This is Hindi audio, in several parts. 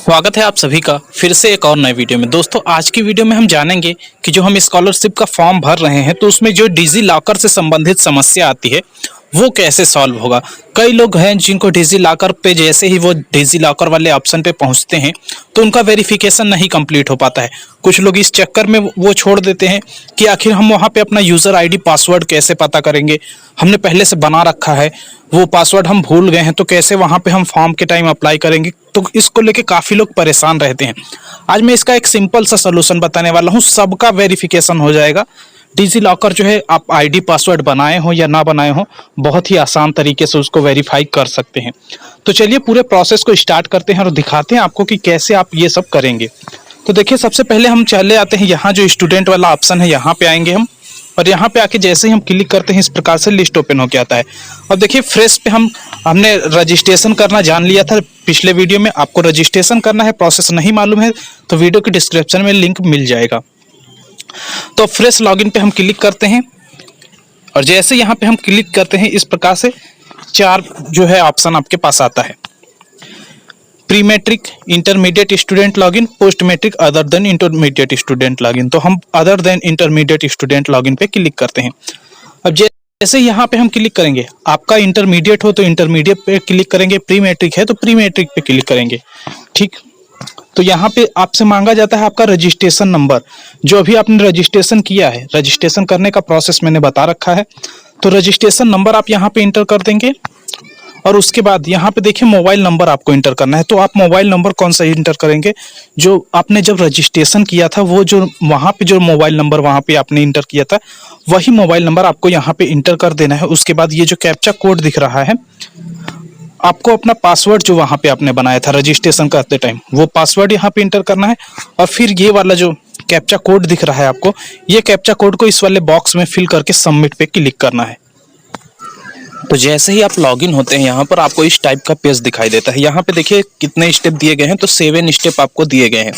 स्वागत है आप सभी का फिर से एक और नए वीडियो में। दोस्तों आज की वीडियो में हम जानेंगे कि जो हम स्कॉलरशिप का फॉर्म भर रहे हैं तो उसमें जो डिजी लॉकर से संबंधित समस्या आती है वो कैसे सॉल्व होगा। कई लोग हैं जिनको डिजी लॉकर पे जैसे ही वो डिजी लॉकर वाले ऑप्शन पे पहुंचते हैं तो उनका वेरिफिकेशन नहीं कंप्लीट हो पाता है। कुछ लोग इस चक्कर में वो छोड़ देते हैं कि आखिर हम वहां पे अपना यूज़र आईडी पासवर्ड कैसे पता करेंगे, हमने पहले से बना रखा है, वो पासवर्ड हम भूल गए हैं तो कैसे वहां पे हम फॉर्म के टाइम अप्लाई करेंगे। तो इसको लेके काफ़ी लोग परेशान रहते हैं। आज मैं इसका एक सिंपल सा सलूशन बताने वाला हूँ, सबका वेरिफिकेशन हो जाएगा। डिजी लॉकर जो है आप आईडी पासवर्ड बनाए हो या ना बनाए हो, बहुत ही आसान तरीके से उसको वेरीफाई कर सकते हैं। तो चलिए पूरे प्रोसेस को स्टार्ट करते हैं और दिखाते हैं आपको कि कैसे आप ये सब करेंगे। तो देखिए सबसे पहले हम चले आते हैं यहाँ जो स्टूडेंट वाला ऑप्शन है यहाँ पे आएंगे हम, और यहाँ पे आके जैसे ही हम क्लिक करते हैं इस प्रकार से लिस्ट ओपन होके आता है। और देखिए फ्रेश पे हमने रजिस्ट्रेशन करना जान लिया था पिछले वीडियो में। आपको रजिस्ट्रेशन करना है, प्रोसेस नहीं मालूम है तो वीडियो के डिस्क्रिप्शन में लिंक मिल जाएगा। तो फ्रेश लॉगिन पे हम क्लिक करते हैं और जैसे यहाँ पे हम क्लिक करते हैं इस प्रकार से चार जो है ऑप्शन आपके पास आता है। Pre matric, intermediate student login, post matric, other than intermediate student login. तो हम other than intermediate student login पे क्लिक करते हैं। अब जैसे यहाँ पे हम क्लिक करेंगे, आपका इंटरमीडिएट हो तो इंटरमीडिएट पे क्लिक करेंगे, प्री मैट्रिक है तो प्री मैट्रिक पे क्लिक करेंगे। ठीक, तो यहाँ पे आपसे मांगा जाता है आपका रजिस्ट्रेशन नंबर, जो अभी आपने रजिस्ट्रेशन किया है। रजिस्ट्रेशन करने का प्रोसेस मैंने बता रखा है, तो रजिस्ट्रेशन नंबर आप यहाँ पे इंटर कर देंगे। और उसके बाद यहाँ पे देखिए मोबाइल नंबर आपको इंटर करना है। तो आप मोबाइल नंबर कौन सा इंटर करेंगे, जो आपने जब रजिस्ट्रेशन किया था वो जो वहाँ पे जो मोबाइल नंबर वहाँ पे आपने इंटर किया था वही मोबाइल नंबर आपको यहाँ पे इंटर कर देना है। उसके बाद ये जो कैप्चा कोड दिख रहा है, आपको अपना पासवर्ड जो वहाँ पे आपने बनाया था रजिस्ट्रेशन करते टाइम वो पासवर्ड यहाँ पे इंटर करना है। और फिर ये वाला जो कैप्चा कोड दिख रहा है आपको, ये कैप्चा कोड को इस वाले बॉक्स में फिल करके सबमिट पे क्लिक करना है। तो जैसे ही आप लॉगिन होते हैं यहाँ पर आपको इस टाइप का पेज दिखाई देता है। यहाँ पे देखिए कितने स्टेप दिए गए हैं, तो 7 स्टेप आपको दिए गए हैं,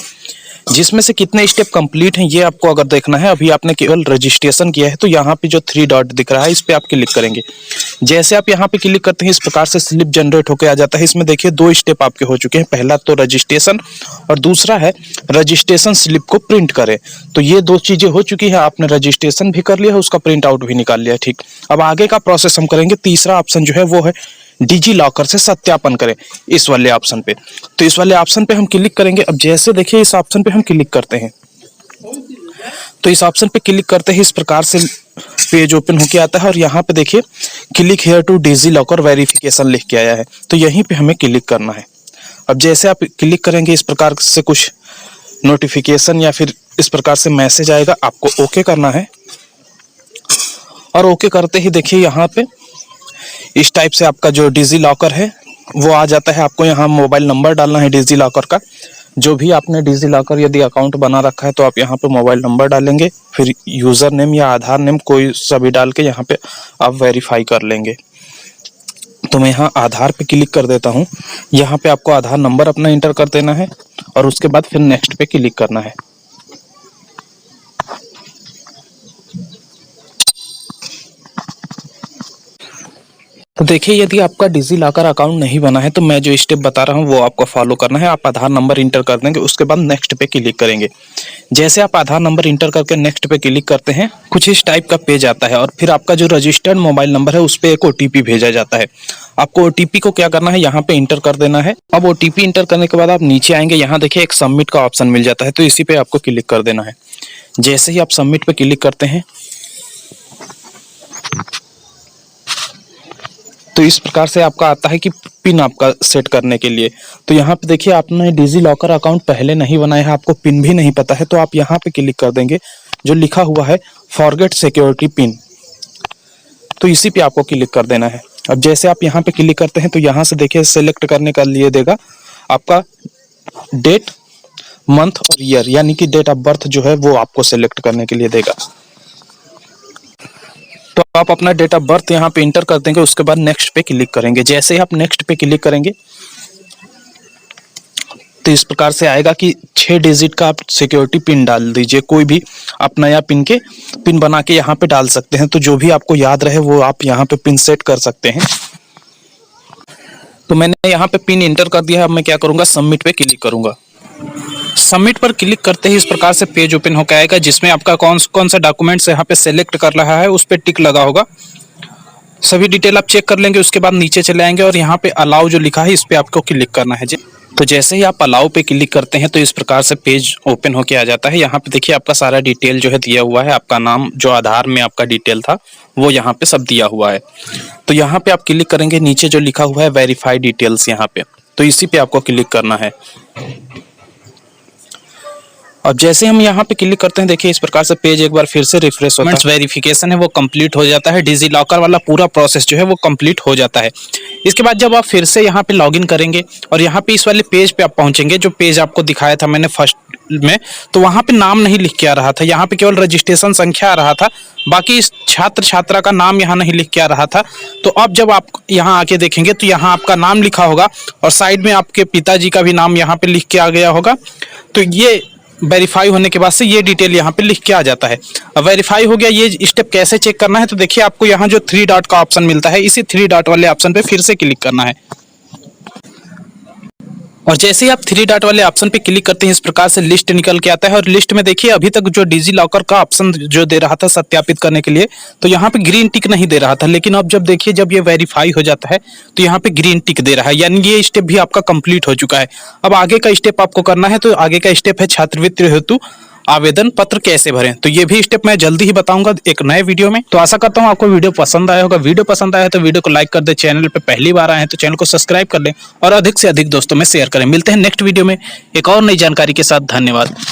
जिसमें से कितने स्टेप कंप्लीट हैं ये आपको अगर देखना है। अभी आपने केवल रजिस्ट्रेशन किया है तो यहाँ पे जो 3 डॉट दिख रहा है इस पे आप क्लिक करेंगे। जैसे आप यहाँ पे क्लिक करते हैं इस प्रकार से स्लिप जनरेट होकर आ जाता है। इसमें देखिए 2 स्टेप आपके हो चुके हैं, पहला तो रजिस्ट्रेशन और दूसरा है रजिस्ट्रेशन स्लिप को प्रिंट करें। तो ये 2 चीजें हो चुकी है, आपने रजिस्ट्रेशन भी कर लिया है, उसका प्रिंट आउट भी निकाल लिया। ठीक, अब आगे का प्रोसेस हम करेंगे। तीसरा ऑप्शन जो है वो है डिजी लॉकर से सत्यापन करें, इस वाले ऑप्शन पे। तो इस वाले ऑप्शन पे हम क्लिक करेंगे। अब जैसे देखिए इस ऑप्शन पे हम क्लिक करते हैं तो इस ऑप्शन पे क्लिक करते ही इस प्रकार से पेज ओपन होके आता है और यहाँ पे देखिए click here to DigiLocker verification लिख के आया है, तो यहीं पे हमें क्लिक करना है। अब जैसे आप क्लिक करेंगे इस प्रकार से कुछ नोटिफिकेशन या फिर इस प्रकार से मैसेज आएगा, आपको ओके करना है। और ओके करते ही देखिए यहाँ पे इस टाइप से आपका जो डिजी लॉकर है वो आ जाता है। आपको यहाँ मोबाइल नंबर डालना है डिजी लॉकर का, जो भी आपने डिजी लॉकर यदि अकाउंट बना रखा है तो आप यहाँ पे मोबाइल नंबर डालेंगे, फिर यूज़र नेम या आधार नेम कोई सा भी डाल के यहाँ पे आप वेरीफाई कर लेंगे। तो मैं यहाँ आधार पे क्लिक कर देता हूँ। यहाँ पे आपको आधार नंबर अपना इंटर कर देना है और उसके बाद फिर नेक्स्ट पे क्लिक करना है। तो देखिए यदि आपका डिजी लॉकर अकाउंट नहीं बना है तो मैं जो स्टेप बता रहा हूँ वो आपको फॉलो करना है। आप आधार नंबर इंटर कर देंगे, उसके बाद नेक्स्ट पे क्लिक करेंगे। जैसे आप आधार नंबर इंटर करके नेक्स्ट पे क्लिक करते हैं कुछ इस टाइप का पेज आता है और फिर आपका जो रजिस्टर्ड मोबाइल नंबर है उस पर एक OTP भेजा जाता है। आपको OTP को क्या करना है, यहाँ पे इंटर कर देना है। अब OTP इंटर करने के बाद आप नीचे आएंगे, यहाँ देखिए एक सबमिट का ऑप्शन मिल जाता है, तो इसी पे आपको क्लिक कर देना है। जैसे ही आप सबमिट पे क्लिक करते हैं तो इस प्रकार से आपका आता है कि पिन आपका सेट करने के लिए। तो यहाँ पे देखिए आपने डिजी लॉकर अकाउंट पहले नहीं बनाया है, आपको पिन भी नहीं पता है, तो आप यहाँ पे क्लिक कर देंगे जो लिखा हुआ है फॉरगेट सिक्योरिटी पिन, तो इसी पे आपको क्लिक कर देना है। अब जैसे आप यहाँ पे क्लिक करते हैं तो यहाँ से देखिए सेलेक्ट करने का लिए देगा आपका डेट, मंथ और ईयर, यानी कि डेट ऑफ बर्थ जो है वो आपको सेलेक्ट करने के लिए देगा। तो आप अपना डेट ऑफ बर्थ यहाँ पे इंटर कर देंगे, उसके बाद नेक्स्ट पे क्लिक करेंगे। जैसे ही आप नेक्स्ट पे क्लिक करेंगे तो इस प्रकार से आएगा कि 6 डिजिट का आप सिक्योरिटी पिन डाल दीजिए। कोई भी आप नया पिन बना के यहाँ पे डाल सकते हैं, तो जो भी आपको याद रहे वो आप यहाँ पे पिन सेट कर सकते हैं। तो मैंने यहाँ पे पिन इंटर कर दिया है। अब मैं क्या करूँगा, सबमिट पे क्लिक करूँगा। सबमिट पर क्लिक करते ही इस प्रकार से पेज ओपन होकर आएगा, जिसमें आपका कौन कौन सा डॉक्यूमेंट्स यहाँ पे सेलेक्ट कर रहा है उस पर टिक लगा होगा। सभी डिटेल आप चेक कर लेंगे, उसके बाद नीचे चले आएंगे और यहाँ पे अलाउ जो लिखा है इस पे आपको क्लिक करना है जी। तो जैसे ही आप अलाउ पे क्लिक करते हैं तो इस प्रकार से पेज ओपन होके आ जाता है। यहाँ पे देखिए आपका सारा डिटेल जो है दिया हुआ है, आपका नाम जो आधार में आपका डिटेल था वो यहाँ पे सब दिया हुआ है। तो यहाँ पे आप क्लिक करेंगे, नीचे जो लिखा हुआ है वेरीफाई डिटेल्स यहाँ पे, तो इसी पे आपको क्लिक करना है। अब जैसे हम यहाँ पे क्लिक करते हैं, देखिए इस प्रकार से पेज एक बार फिर से रिफ्रेश होता है। वेरिफिकेशन है वो कंप्लीट हो जाता है, डिजी लॉकर वाला पूरा प्रोसेस जो है वो कंप्लीट हो जाता है। इसके बाद जब आप फिर से यहाँ पे लॉगिन करेंगे और यहाँ पे इस वाले पेज पे आप पहुंचेंगे, जो पेज आपको दिखाया था मैंने फर्स्ट में, तो वहाँ पे नाम नहीं लिख के आ रहा था, यहाँ पे केवल रजिस्ट्रेशन संख्या आ रहा था, बाकी इस छात्र छात्रा का नाम यहाँ नहीं लिख के आ रहा था। तो अब जब आप यहाँ आके देखेंगे तो यहाँ आपका नाम लिखा होगा और साइड में आपके पिताजी का भी नाम यहाँ पे लिख के आ गया होगा। तो ये वेरीफाई होने के बाद से ये डिटेल यहाँ पे लिख के आ जाता है। अब वेरीफाई हो गया, ये स्टेप कैसे चेक करना है, तो देखिए आपको यहाँ जो 3 डॉट का ऑप्शन मिलता है, इसी 3 डॉट वाले ऑप्शन पे फिर से क्लिक करना है। और जैसे ही आप 3 डॉट वाले ऑप्शन पे क्लिक करते हैं इस प्रकार से लिस्ट निकल के आता है। और लिस्ट में देखिए अभी तक जो डिजी लॉकर का ऑप्शन जो दे रहा था सत्यापित करने के लिए, तो यहाँ पे ग्रीन टिक नहीं दे रहा था, लेकिन अब जब देखिए जब ये वेरीफाई हो जाता है तो यहाँ पे ग्रीन टिक दे रहा है, यानी ये स्टेप भी आपका कंप्लीट हो चुका है। अब आगे का स्टेप आपको करना है, तो आगे का स्टेप है छात्रवृत्ति हेतु आवेदन पत्र कैसे भरें। तो ये भी स्टेप मैं जल्दी ही बताऊंगा एक नए वीडियो में। तो आशा करता हूं आपको वीडियो पसंद आया होगा। वीडियो पसंद आया तो वीडियो को लाइक कर दे, चैनल पे पहली बार आए हैं तो चैनल को सब्सक्राइब कर लें और अधिक से अधिक दोस्तों में शेयर करें। मिलते हैं नेक्स्ट वीडियो में एक और नई जानकारी के साथ। धन्यवाद।